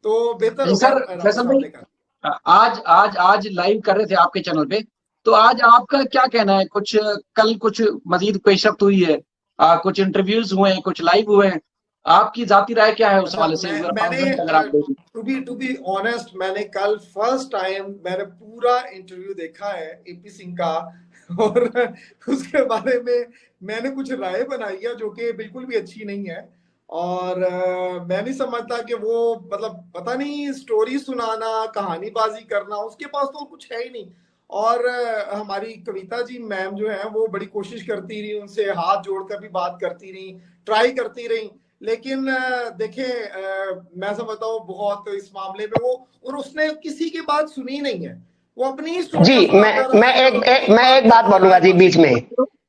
तो बेहतर नहीं होगा सर, राम फैसल भाई, सामने का। आज आज आज लाइव कर रहे थे आपके चैनल पे, तो आज आपका क्या कहना है? कुछ कल कुछ मजीद पेशरफ्त हुई है, कुछ इंटरव्यूज हुए हैं, कुछ लाइव हुए हैं, आपकी जाती राय क्या है उस अच्छा, हवाले से? अगर मैंने 5 मिनट अगर आप दें। टू बी ऑनेस्ट, मैंने कल फर्स्ट टाइम मैंने पूरा इंटरव्यू देखा है एपी सिंह का। और उसके बारे में मैंने कुछ राय बनाई है जो कि बिल्कुल भी अच्छी नहीं है। और मैं नहीं समझता कि वो, मतलब पता नहीं, स्टोरी सुनाना, कहानीबाजी करना, उसके पास तो कुछ है ही नहीं। और हमारी कविता जी मैम जो है वो बड़ी कोशिश करती रही, उनसे हाथ जोड़कर भी बात करती रही, ट्राई करती रही। लेकिन देखें, मैं समझता हूँ बहुत इस मामले में वो, और उसने किसी की बात सुनी नहीं है। वो अपनी ही स्टोरियां जी, सुनाता रहा है और अपनी मैं बात एक बात करता रहा बोलूंगा है जी बस। बीच में।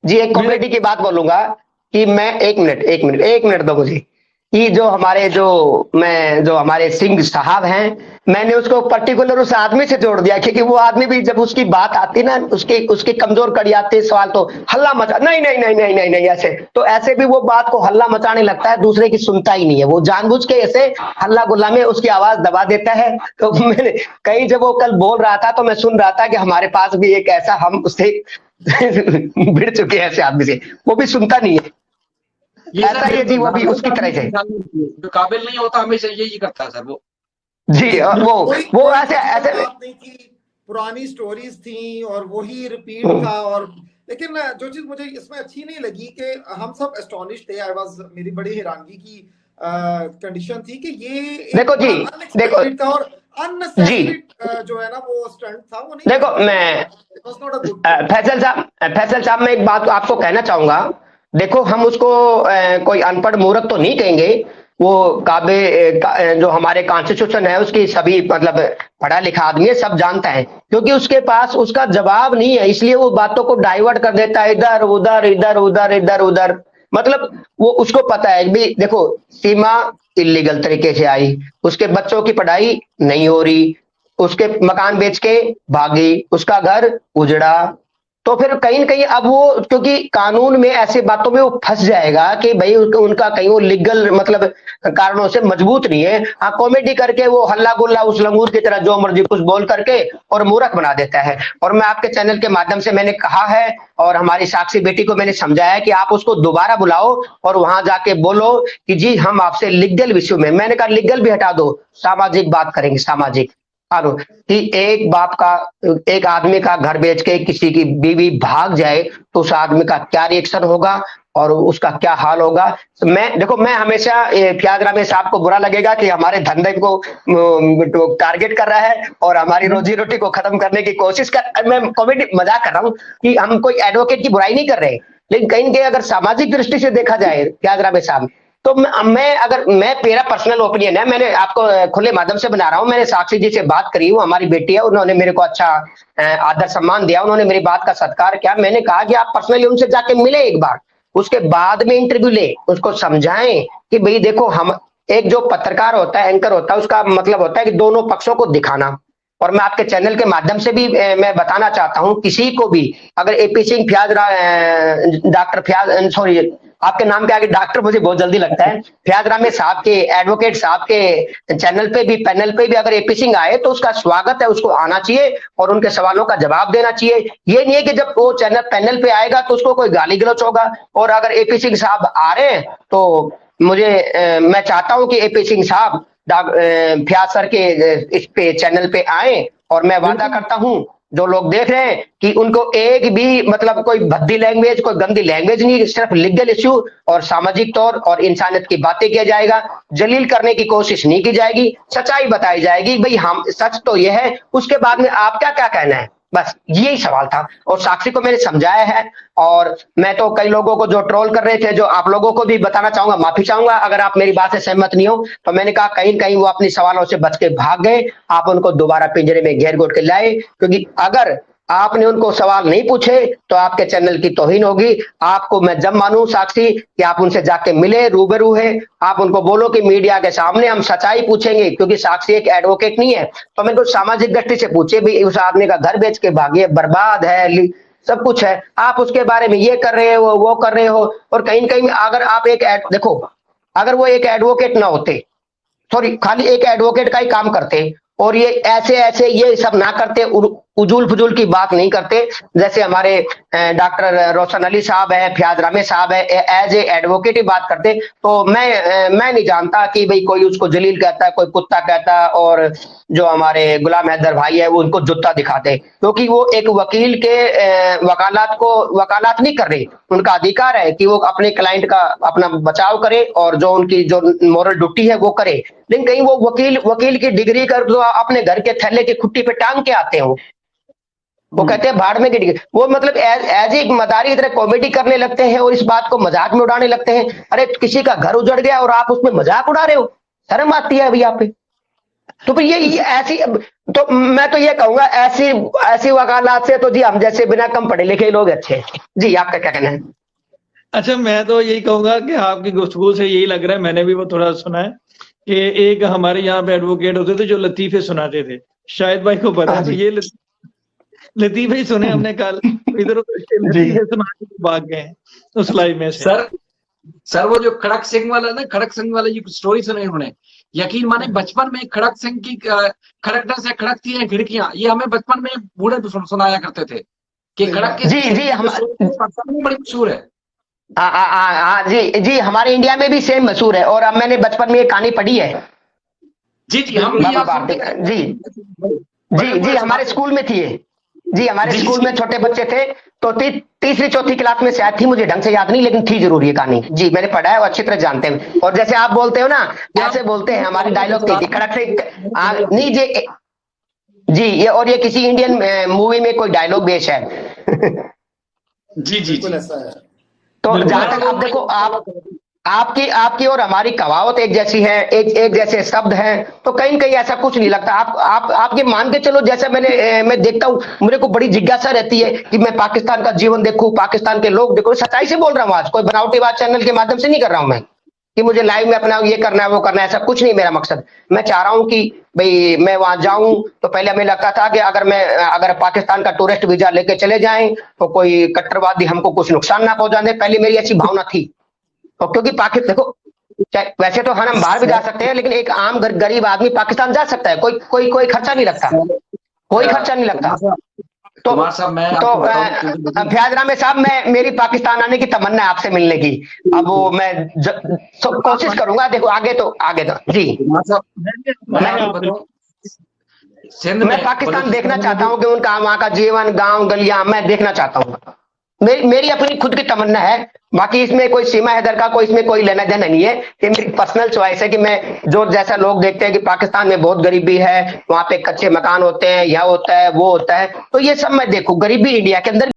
जी, एक मेरे कॉमेडी की बात बोलूंगा कि मैं एक मिनट दो मुझे। कि जो हमारे सिंह साहब हैं, मैंने उसको पर्टिकुलर उस आदमी से जोड़ दिया, क्योंकि वो आदमी भी जब उसकी बात आती ना, उसकी उसकी कमजोर कड़ी आती है सवाल, तो हल्ला मचा, नहीं नहीं नहीं नहीं नहीं नहीं, ऐसे तो ऐसे भी वो बात को हल्ला मचाने लगता है, दूसरे की सुनता ही नहीं है, वो जानबूझ के ऐसे हल्ला गुल्ला में उसकी आवाज दबा देता है। तो मैंने कहीं जब वो कल बोल रहा था तो मैं सुन रहा था कि हमारे पास भी एक ऐसा, हम उससे भिड़ चुके हैं ऐसे आदमी से, वो भी सुनता नहीं है। ये ऐसा सर ही है जी, बिल्कुल वो भी नाजायज उसकी तरह आदमी से। की निशानी होती है। जो काबिल नहीं होता हमेशा यही करता है सर वो। जी, कोई वो कोई ऐसे खास ऐसे बात नहीं थी, पुरानी स्टोरीज थी और वही रिपीट था। और लेकिन जो चीज मुझे इसमें अच्छी नहीं लगी कि हम सब एस्टोनिश थे, आई वाज, मेरी बड़ी हैरानगी की कंडीशन थी कि ये एक देखो जी, बड़ा देखो अनएक्सपेक्टेड था, और जी, अननेसेसरी जो है ना वो स्टंट था, वो नहीं देखो करना चाहिए था। मैं it was not a good thing. Faisal साहब, मैं एक बात आपको कहना चाहूंगा। देखो, हम उसको कोई अनपढ़ मूर्ख तो नहीं कहेंगे। वो जो हमारे कॉन्स्टिट्यूशन है उसकी सभी, मतलब पढ़ा लिखा आदमी है, सब जानता है, क्योंकि उसके पास उसका जवाब नहीं है, इसलिए वो बातों को डाइवर्ट कर देता है, इधर उधर इधर उधर इधर उधर। मतलब वो, उसको पता है भी, देखो, सीमा इलीगल तरीके से आई, उसके बच्चों की पढ़ाई नहीं हो रही, उसके मकान बेच के भागी, उसका घर उजड़ा। तो फिर कहीं न कहीं अब वो, क्योंकि कानून में ऐसी बातों में वो फंस जाएगा कि भाई उनका कहीं वो लीगल, मतलब कारणों से मजबूत नहीं है। हाँ, कॉमेडी करके वो हल्ला गुल्ला उस लंगूर की तरह जो मर्जी कुछ बोल करके और मूर्ख बना देता है। और मैं आपके चैनल के माध्यम से मैंने कहा है, और हमारी साक्षी बेटी को मैंने समझाया कि आप उसको दोबारा बुलाओ और वहां जाके बोलो कि जी हम आपसे लीगल विषय में, मैंने कहा लीगल भी हटा दो, सामाजिक बात करेंगे, सामाजिक। और कि एक आदमी का घर बेच के किसी की बीवी भाग जाए तो उस आदमी का क्या रिएक्शन होगा और उसका क्या हाल होगा। तो मैं हमेशा फयाज रामे साहब को बुरा लगेगा कि हमारे धंधे को टारगेट कर रहा है और हमारी रोजी रोटी को खत्म करने की कोशिश कर, मैं कॉमेडी मजाक कर रहा हूँ कि हम कोई एडवोकेट की बुराई नहीं कर रहे, लेकिन कहीं न कहीं अगर सामाजिक दृष्टि से देखा जाए फयाज रामे साहब, तो मैं मेरा पर्सनल ओपिनियन है, मैंने आपको खुले माध्यम से बना रहा हूं, मैंने साक्षी जी से बात करी, हूँ हमारी बेटी है, उन्होंने मेरे को अच्छा आदर सम्मान दिया, उन्होंने मेरी बात का सत्कार किया। मैंने कहा कि आप पर्सनली उनसे जाके मिले एक बार, उसके बाद में इंटरव्यू ले, उसको समझाएं कि भाई देखो, हम एक जो पत्रकार होता है, एंकर होता है, उसका मतलब होता है कि दोनों पक्षों को दिखाना। और मैं आपके चैनल के माध्यम से भी मैं बताना चाहता हूं, किसी को भी अगर AP Singh doctor Fayaz, sorry, आपके नाम के आगे डॉक्टर मुझे बहुत जल्दी लगता है, फयाज रामे साहब के, एडवोकेट साहब के चैनल पे भी, पैनल पे भी अगर एपी सिंह आए तो उसका स्वागत है, उसको आना चाहिए और उनके सवालों का जवाब देना चाहिए। ये नहीं है कि जब वो चैनल पैनल पे आएगा तो उसको कोई गाली गलौच होगा। और अगर एपी सिंह साहब आ रहे हैं तो मैं चाहता हूं कि एपी सिंह साहब फयाज सर के इस पे चैनल पे आए, और मैं वादा करता हूं जो लोग देख रहे हैं कि उनको एक भी, मतलब कोई भद्दी लैंग्वेज, कोई गंदी लैंग्वेज नहीं, सिर्फ लीगल इश्यू और सामाजिक तौर और इंसानियत की बातें किया जाएगा, जलील करने की कोशिश नहीं की जाएगी, सच्चाई बताई जाएगी, भाई हम सच तो यह है, उसके बाद में आप क्या क्या कहना है, बस यही सवाल था। और साक्षी को मैंने समझाया है, और मैं तो कई लोगों को जो ट्रोल कर रहे थे, जो आप लोगों को भी बताना चाहूंगा, माफी चाहूंगा अगर आप मेरी बात से सहमत नहीं हो, तो मैंने कहा कहीं कहीं वो अपनी सवालों से बच के भाग गए, आप उनको दोबारा पिंजरे में घेर घोट के लाए, क्योंकि अगर आपने उनको सवाल नहीं पूछे तो आपके चैनल की तौहीन होगी। आपको मैं जब मानूं साक्षी कि आप उनसे जाके मिले, रूबरू है, आप उनको बोलो कि मीडिया के सामने हम सच्चाई पूछेंगे, क्योंकि साक्षी एक एडवोकेट नहीं है, तो मेरे को सामाजिक दृष्टि से पूछे भी, उस आदमी का घर बेच के भागिए, बर्बाद है, सब कुछ है, आप उसके बारे में ये कर रहे हो, वो कर रहे हो। और कहीं न कहीं अगर आप देखो, अगर वो एक एडवोकेट ना होते सॉरी खाली एक एडवोकेट का ही काम करते, और ये ऐसे ऐसे ये सब ना करते, उजूल फजूल की बात नहीं करते, जैसे हमारे डॉक्टर रोशन अली साहब है, फयाज रामे साहब है, एज ए एडवोकेट ही बात करते। तो मैं नहीं जानता कि भाई कोई उसको जलील कहता है, कोई कुत्ता कहता है, और जो हमारे गुलाम हैदर भाई है वो उनको जूता दिखाते, क्योंकि वो एक वकील के वकालत नहीं कर रहे। उनका अधिकार है कि वो अपने क्लाइंट का अपना बचाव करे और जो उनकी जो मॉरल ड्यूटी है वो करे, लेकिन कहीं वो वकील की डिग्री कर जो अपने घर के थैले की खुट्टी पे टांग के आते हैं, वो कहते हैं भाड़ में की डिग्री, वो मतलब एज एक मदारी की तरह कॉमेडी करने लगते हैं और इस बात को मजाक में उड़ाने लगते हैं। अरे किसी का घर उजड़ गया और आप उसमें मजाक उड़ा रहे हो, शर्म आती है अभी आप पे। तो फिर ये ऐसी, तो मैं तो ये कहूंगा ऐसी वकालत से तो जी हम जैसे बिना कम पढ़े लिखे लोग अच्छे। जी आपका क्या कहना है? अच्छा, मैं तो यही कहूंगा कि आपकी गुफ्तगू से यही लग रहा है, मैंने भी वो थोड़ा सुना है कि एक हमारे यहाँ पे एडवोकेट होते थे जो लतीफे सुनाते थे, शायद भाई को पता है, तो ये लतीफे ही सुने हमने कल, इधर उधर लतीफे सुना के भाग गए उस लाइव में से। सर वो जो खड़क सिंह वाला ना, खड़क सिंह वाला जो स्टोरी सुनी उन्होंने, यकीन माने बचपन में खड़क सिंह की खड़कने से खड़कती हैं खिड़कियां, ये हमें बचपन में बूढ़े सुनाया करते थे कि खड़क के जी हमारे बड़ी मशहूर है। जी हमारे इंडिया में भी सेम मशहूर है, और अब मैंने बचपन में ये कहानी पढ़ी है। जी हम जी हमारे स्कूल में थी ये। जी हमारे स्कूल में छोटे बच्चे थे, तो तीसरी चौथी क्लास में शायद थी, मुझे ढंग से याद नहीं, लेकिन थी जरूर ये कहानी। जी मैंने पढ़ा है और अच्छी तरह जानते हैं। और जैसे आप बोलते हो ना, ऐसे बोलते हैं, हमारी डायलॉग थी खड़क से नहीं जी ये, और ये किसी इंडियन मूवी में कोई डायलॉग बेस है। जी ऐसा है। तो जहां तक आप देखो, आपकी और हमारी कहावत एक जैसी है, एक जैसे शब्द हैं, तो कहीं न कहीं ऐसा कुछ नहीं लगता। आप ये मान के चलो, जैसे मैं देखता हूँ, मुझे को बड़ी जिज्ञासा रहती है कि मैं पाकिस्तान का जीवन देखूं, पाकिस्तान के लोग देखो। सच्चाई से बोल रहा हूँ, आज कोई बनावटी बात चैनल के माध्यम से नहीं कर रहा हूं मैं कि मुझे लाइव में अपना ये करना है वो करना है, ऐसा कुछ नहीं मेरा मकसद। मैं चाह रहा हूं कि भाई मैं वहां जाऊं, तो पहले हमें लगता था कि अगर पाकिस्तान का टूरिस्ट वीजा लेके चले जाएं तो कोई कट्टरवादी हमको कुछ नुकसान ना पहुंचाने, पहले मेरी ऐसी भावना थी। और क्योंकि पाकिस्तान देखो, वैसे तो हम बाहर भी जा सकते हैं, लेकिन एक आम गरीब आदमी पाकिस्तान जा सकता है, कोई खर्चा नहीं लगता, कोई खर्चा नहीं लगता। तो फयाज रामे साहब, मेरी पाकिस्तान आने की तमन्ना है आपसे मिलने की। अब वो मैं कोशिश करूंगा, देखो आगे तो जी मैं पाकिस्तान देखना चाहता हूँ कि उनका वहां का जीवन, गांव गलियां मैं देखना चाहता हूँ। मेरी अपनी खुद की तमन्ना है, बाकी इसमें कोई सीमा हैदर का इसमें कोई लेना देना नहीं है। ये मेरी पर्सनल चॉइस है कि मैं जो जैसा लोग देखते हैं कि पाकिस्तान में बहुत गरीबी है, वहां पे कच्चे मकान होते हैं, यह होता है वो होता है, तो ये सब मैं देखूं। गरीबी इंडिया के अंदर